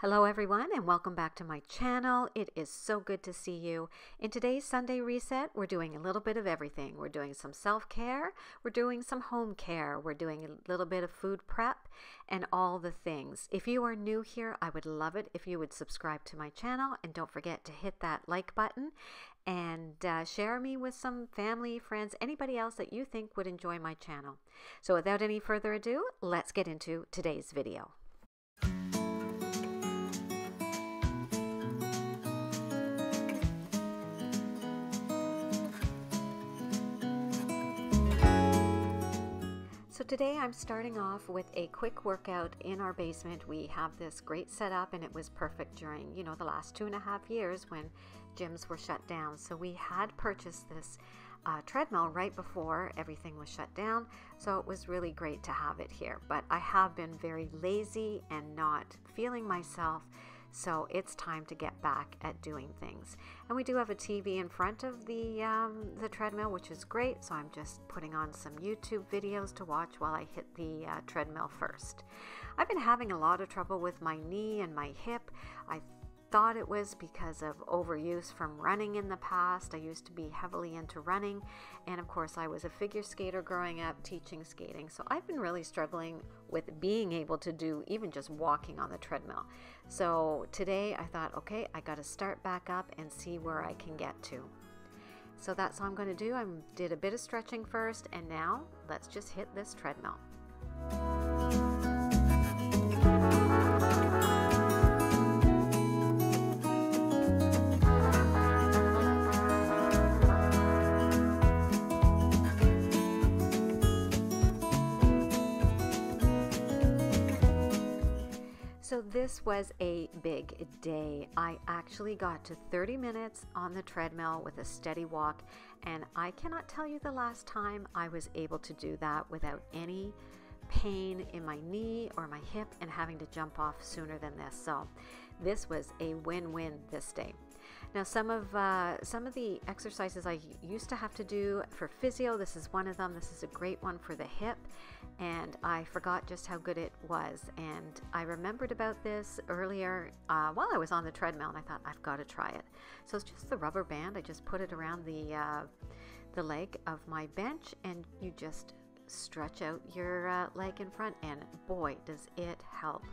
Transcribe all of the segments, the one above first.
Hello everyone and welcome back to my channel. It is so good to see you. In today's Sunday Reset, we're doing a little bit of everything. We're doing some self-care, we're doing some home care, we're doing a little bit of food prep and all the things. If you are new here, I would love it if you would subscribe to my channel and don't forget to hit that like button and share me with some family, friends, anybody else that you think would enjoy my channel. So without any further ado, let's get into today's video. So today I'm starting off with a quick workout in our basement. We have this great setup and it was perfect during, the last 2.5 years when gyms were shut down. So we had purchased this treadmill right before everything was shut down. So it was really great to have it here. But I have been very lazy and not feeling myself. So it's time to get back at doing things. And we do have a TV in front of the treadmill, which is great. So I'm just putting on some YouTube videos to watch while I hit the treadmill first. I've been having a lot of trouble with my knee and my hip. I thought it was because of overuse from running in the past. I used to be heavily into running, and of course I was a figure skater growing up teaching skating, so I've been really struggling with being able to do even just walking on the treadmill. So today I thought, okay, I got to start back up and see where I can get to. So that's what I'm going to do. I did a bit of stretching first, and now let's just hit this treadmill. So this was a big day. I actually got to 30 minutes on the treadmill with a steady walk, and I cannot tell you the last time I was able to do that without any pain in my knee or my hip and having to jump off sooner than this. So this was a win-win this day. Now some of the exercises I used to have to do for physio, this is one of them. This is a great one for the hip, and I forgot just how good it was. And I remembered about this earlier while I was on the treadmill, and I thought I've got to try it. So it's just the rubber band. I just put it around the leg of my bench, and you just stretch out your leg in front, and boy does it help.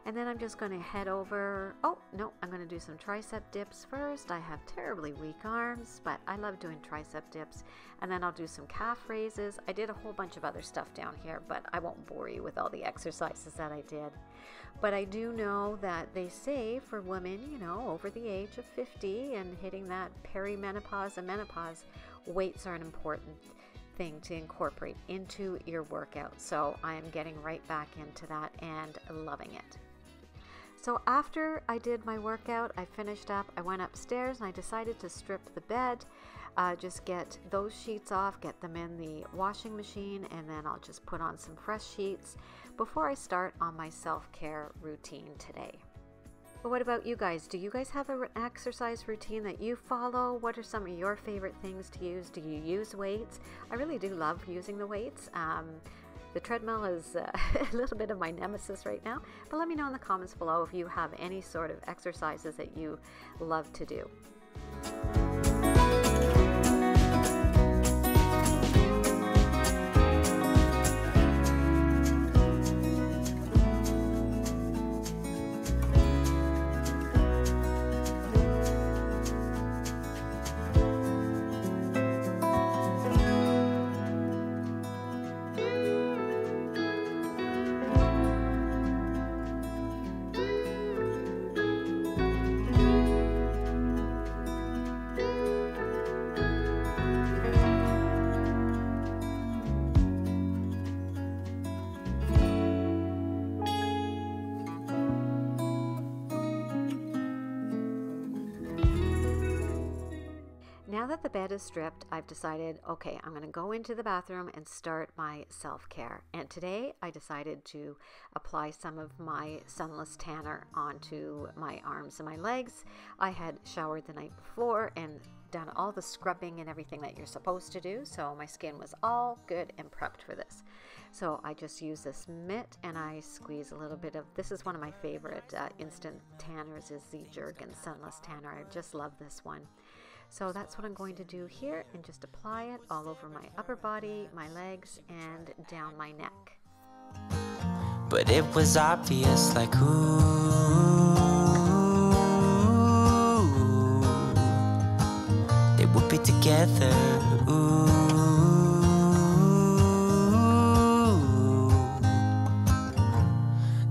And then I'm just going to head over, I'm going to do some tricep dips first. I have terribly weak arms, but I love doing tricep dips. And then I'll do some calf raises. I did a whole bunch of other stuff down here, but I won't bore you with all the exercises that I did. But I do know that they say for women, over the age of 50 and hitting that perimenopause and menopause, weights are an important thing to incorporate into your workout. So I am getting right back into that and loving it. So after I did my workout, I finished up, I went upstairs and I decided to strip the bed, just get those sheets off, get them in the washing machine, and then I'll just put on some fresh sheets before I start on my self-care routine today. But what about you guys? Do you guys have an exercise routine that you follow? What are some of your favorite things to use? Do you use weights? I really do love using the weights. The treadmill is a little bit of my nemesis right now, but let me know in the comments below if you have any sort of exercises that you love to do. now that the bed is stripped, I've decided, okay, I'm going to go into the bathroom and start my self-care. And today I decided to apply some of my sunless tanner onto my arms and my legs. I had showered the night before and done all the scrubbing and everything that you're supposed to do, so my skin was all good and prepped for this. So I just use this mitt and I squeeze a little bit of, this is one of my favorite instant tanners, is the Jergens Sunless Tanner. I just love this one. So that's what I'm going to do here, and just apply it all over my upper body, my legs, and down my neck. But it was obvious, like, ooh, they would be together, ooh.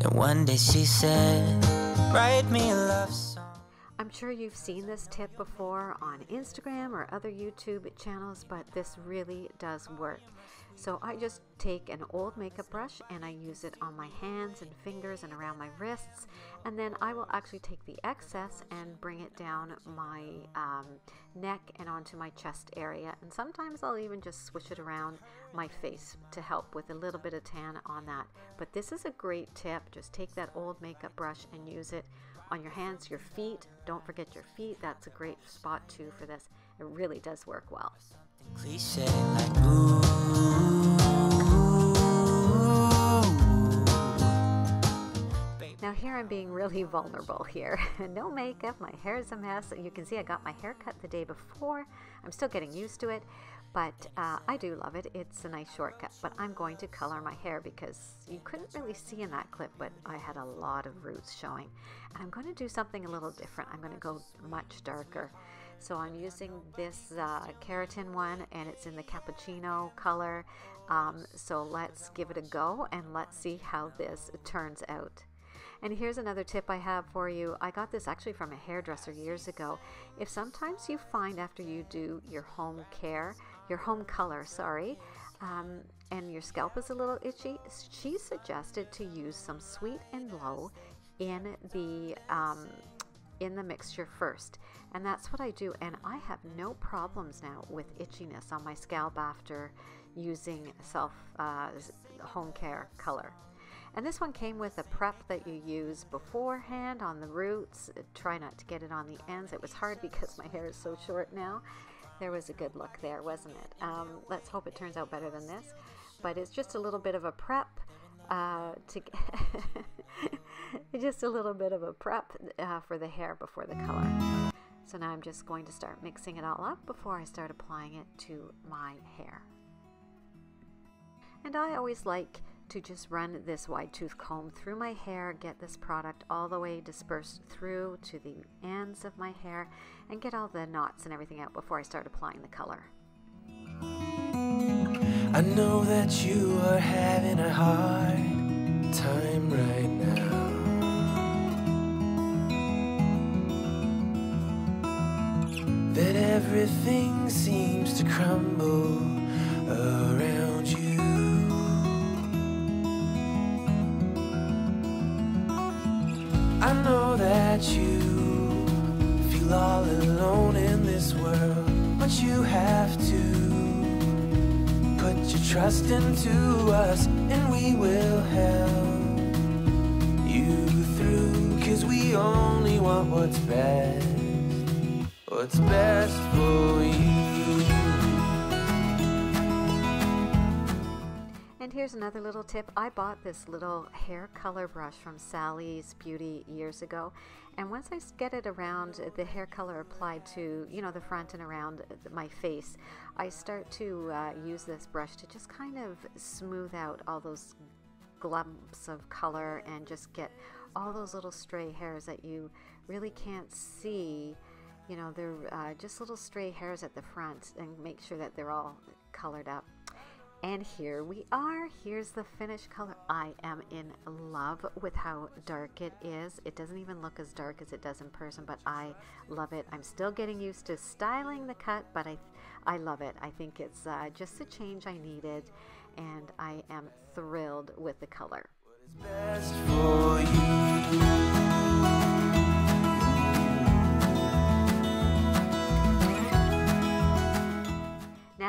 And one day she said, write me a love song. I'm sure you've seen this tip before on Instagram or other YouTube channels, but this really does work. So I just take an old makeup brush and I use it on my hands and fingers and around my wrists, and then I will actually take the excess and bring it down my neck and onto my chest area, and sometimes I'll even just swish it around my face to help with a little bit of tan on that. But this is a great tip. Just take that old makeup brush and use it on your hands, your feet. Don't forget your feet. That's a great spot too for this. It really does work well. Cliche, like, ooh. Now here I'm being really vulnerable here. No makeup, my hair is a mess. You can see I got my hair cut the day before. I'm still getting used to it, but I do love it. It's a nice shortcut, but I'm going to color my hair because you couldn't really see in that clip, but I had a lot of roots showing. And I'm going to do something a little different. I'm going to go much darker. So I'm using this keratin one, and it's in the cappuccino color. So let's give it a go and let's see how this turns out. And here's another tip I have for you. I got this actually from a hairdresser years ago. If sometimes you find after you do your home color, and your scalp is a little itchy, she suggested to use some Sweet and Low in the mixture first. And that's what I do, and I have no problems now with itchiness on my scalp after using home care color. And this one came with a prep that you use beforehand on the roots. Try not to get it on the ends. It was hard because my hair is so short now. There was a good look there, wasn't it? Let's hope it turns out better than this. But it's just a little bit of a prep just a little bit of a prep for the hair before the color. So now I'm just going to start mixing it all up before I start applying it to my hair. And I always like to just run this wide tooth comb through my hair, get this product all the way dispersed through to the ends of my hair, and get all the knots and everything out before I start applying the color. I know that you are having a hard time right now. That everything seems to crumble around you. I know that you feel all alone in this world, but you have to put your trust into us, and we will help you through, 'cause we only want what's best for you. And here's another little tip. I bought this little hair color brush from Sally's Beauty years ago, and once I get it around the hair color applied to, you know, the front and around my face, I start to use this brush to just kind of smooth out all those glumps of color and just get all those little stray hairs that you really can't see. You know, they're just little stray hairs at the front, and make sure that they're all colored up. And here we are. Here's the finished color. I am in love with how dark it is. It doesn't even look as dark as it does in person, but I love it. I'm still getting used to styling the cut, but I love it. I think it's just the change I needed, and I am thrilled with the color. What is best for you?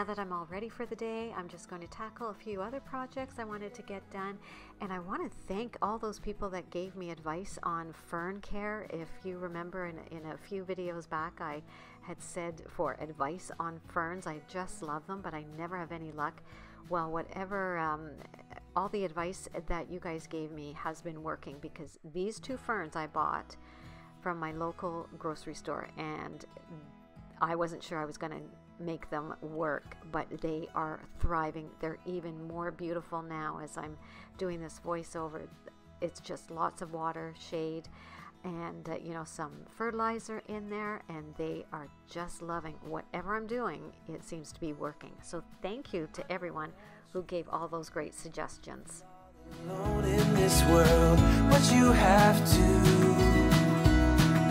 that I'm all ready for the day, I'm just going to tackle a few other projects I wanted to get done. And I want to thank all those people that gave me advice on fern care. If you remember in a few videos back, I had said for advice on ferns. I just love them, but I never have any luck. Well, whatever, all the advice that you guys gave me has been working, because these 2 ferns I bought from my local grocery store, and I wasn't sure I was going to make them work, but they are thriving. They're even more beautiful now as I'm doing this voiceover. It's just lots of water, shade, and you know, some fertilizer in there, and they are just loving whatever I'm doing. It seems to be working. So thank you to everyone who gave all those great suggestions. Alone in this world, what you have to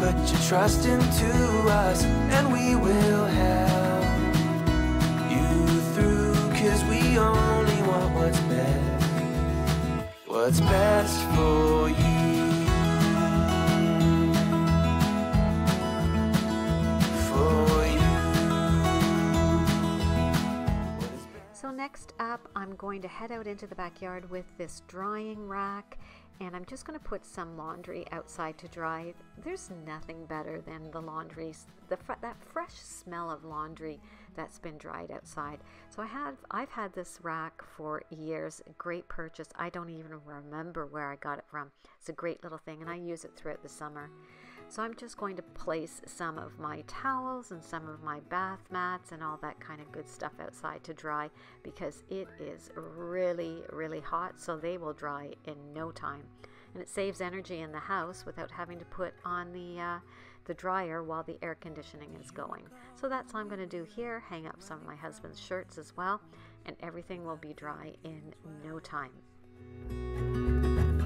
put your trust into us, and we will help you through, 'cause we only want what's best for you. So next up, I'm going to head out into the backyard with this drying rack, and I'm just going to put some laundry outside to dry. There's nothing better than the laundry, that fresh smell of laundry that's been dried outside. So I've had this rack for years. A great purchase. I don't even remember where I got it from. It's a great little thing, and I use it throughout the summer. So I'm just going to place some of my towels and some of my bath mats and all that kind of good stuff outside to dry, because it is really, really hot, so they will dry in no time. And it saves energy in the house without having to put on the dryer while the air conditioning is going. So that's all I'm going to do here, hang up some of my husband's shirts as well, and everything will be dry in no time.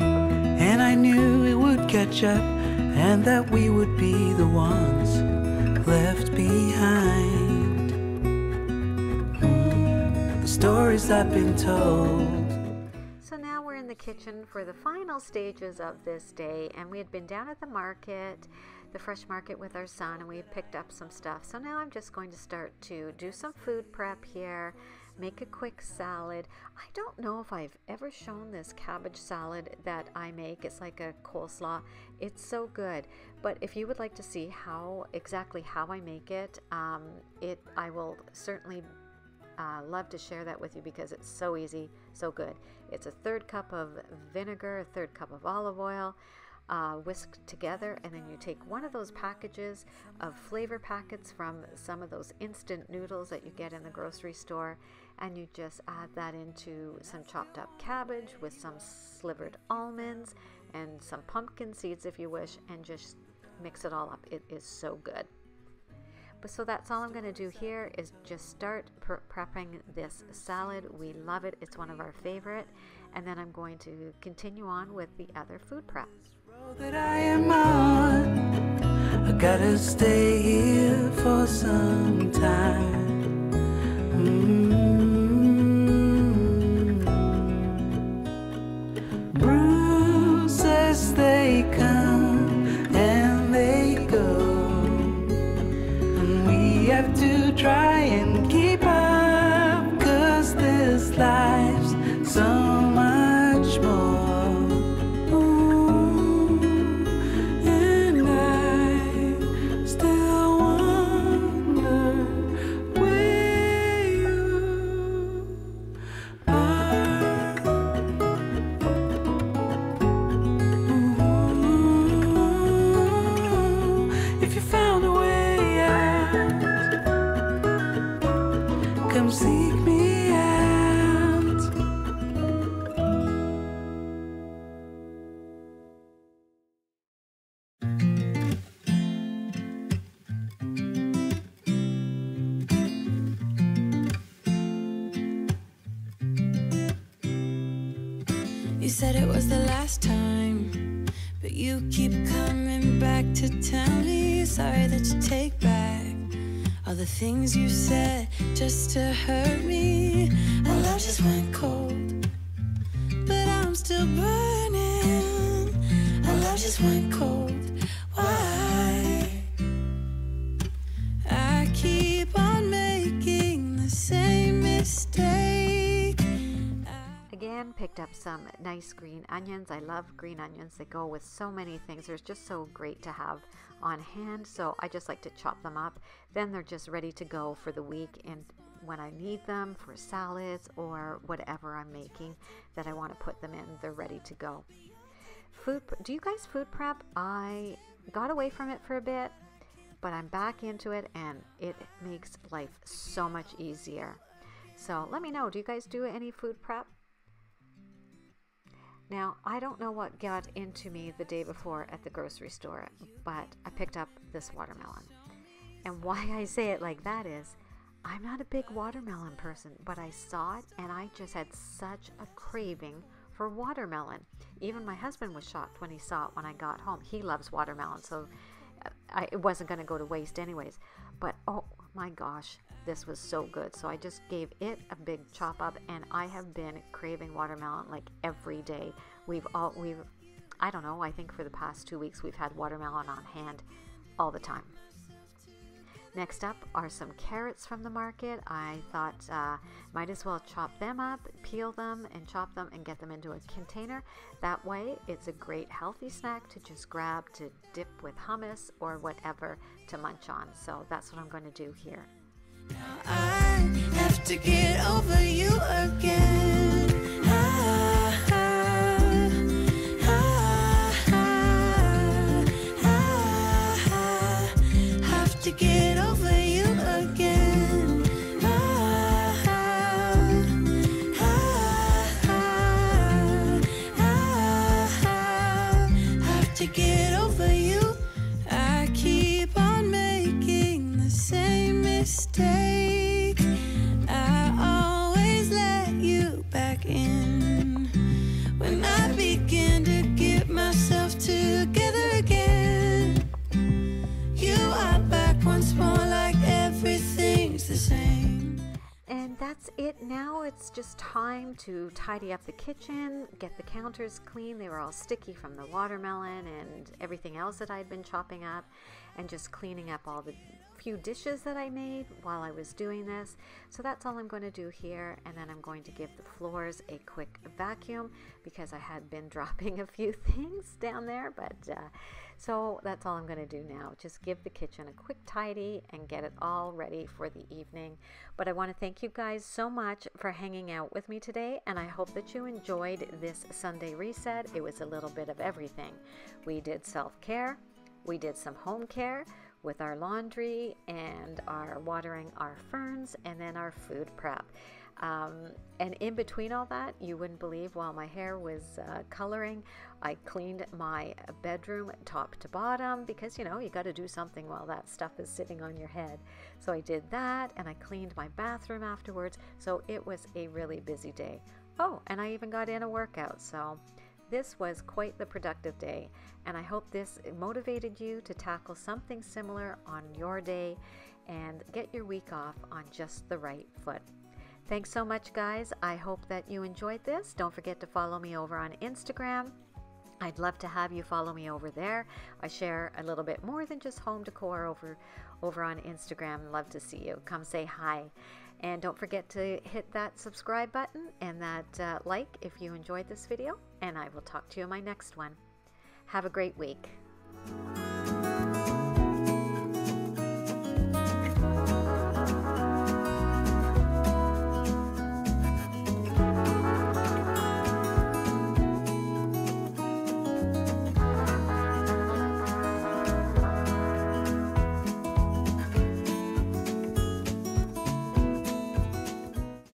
And I knew it would catch up, and that we would be the ones left behind. The stories I've been told. So now we're in the kitchen for the final stages of this day, and we had been down at the market, the fresh market, with our son, and we had picked up some stuff. So now I'm just going to start to do some food prep here, make a quick salad. I don't know if I've ever shown this cabbage salad that I make. It's like a coleslaw. It's so good. But if you would like to see exactly how I make it, I will certainly love to share that with you, because it's so easy, so good. It's a 1/3 cup of vinegar, a 1/3 cup of olive oil, whisked together, and then you take one of those packages of flavor packets from some of those instant noodles that you get in the grocery store, and you just add that into some chopped up cabbage with some slivered almonds and some pumpkin seeds if you wish, and just mix it all up. It is so good. But so that's all I'm going to do here, is just start prepping this salad. We love it. It's one of our favorite. And then I'm going to continue on with the other food prep. That I am on, I gotta stay here for some time. Bruises, they come and they go, and we have to try and keep up, 'cause this life's so much more. Seek me out. You said it was the last time, but you keep coming back to tell me sorry that you take back all the things you said just to hurt me. Our love just went cold, but I'm still burning. Our love just went cold. Why? I keep on making the same up some nice green onions. I love green onions. They go with so many things. They're just so great to have on hand. So I just like to chop them up. Then they're just ready to go for the week and when I need them for salads or whatever I'm making that I want to put them in, they're ready to go. Do you guys food prep? I got away from it for a bit, but I'm back into it and it makes life so much easier. So let me know, do you guys do any food prep? Now, I don't know what got into me the day before at the grocery store, but I picked up this watermelon. And why I say it like that is, I'm not a big watermelon person, but I saw it and I just had such a craving for watermelon. Even my husband was shocked when he saw it when I got home. He loves watermelon, so it wasn't going to go to waste anyways. But oh my gosh, this was so good. So I just gave it a big chop up and I have been craving watermelon like every day. I don't know, I think for the past 2 weeks we've had watermelon on hand all the time. Next up are some carrots from the market. I thought might as well chop them up, peel them and chop them and get them into a container. That way it's a great healthy snack to just grab to dip with hummus or whatever to munch on. So that's what I'm going to do here. Now I have to get over you again. Have to get over you again. Have to get over you. I keep on making the same mistake. I always let you back in when I begin to get myself together again. You are back once more like everything's the same. And that's it. Now it's just time to tidy up the kitchen, get the counters clean. They were all sticky from the watermelon and everything else that I'd been chopping up, and just cleaning up all the few dishes that I made while I was doing this. So that's all I'm going to do here, and then I'm going to give the floors a quick vacuum because I had been dropping a few things down there, but so that's all I'm going to do now. Just give the kitchen a quick tidy and get it all ready for the evening. But I want to thank you guys so much for hanging out with me today, and I hope that you enjoyed this Sunday reset. It was a little bit of everything. We did self-care, we did some home care with our laundry and our watering our ferns, and then our food prep. And in between all that, you wouldn't believe, while my hair was coloring, I cleaned my bedroom top to bottom because, you know, you got to do something while that stuff is sitting on your head. So I did that, and I cleaned my bathroom afterwards. So it was a really busy day. Oh, and I even got in a workout. So this was quite the productive day, and I hope this motivated you to tackle something similar on your day and get your week off on just the right foot. Thanks so much, guys. I hope that you enjoyed this. Don't forget to follow me over on Instagram. I'd love to have you follow me over there. I share a little bit more than just home decor over on Instagram. Love to see you. Come say hi. And don't forget to hit that subscribe button and that like if you enjoyed this video. And I will talk to you in my next one. Have a great week.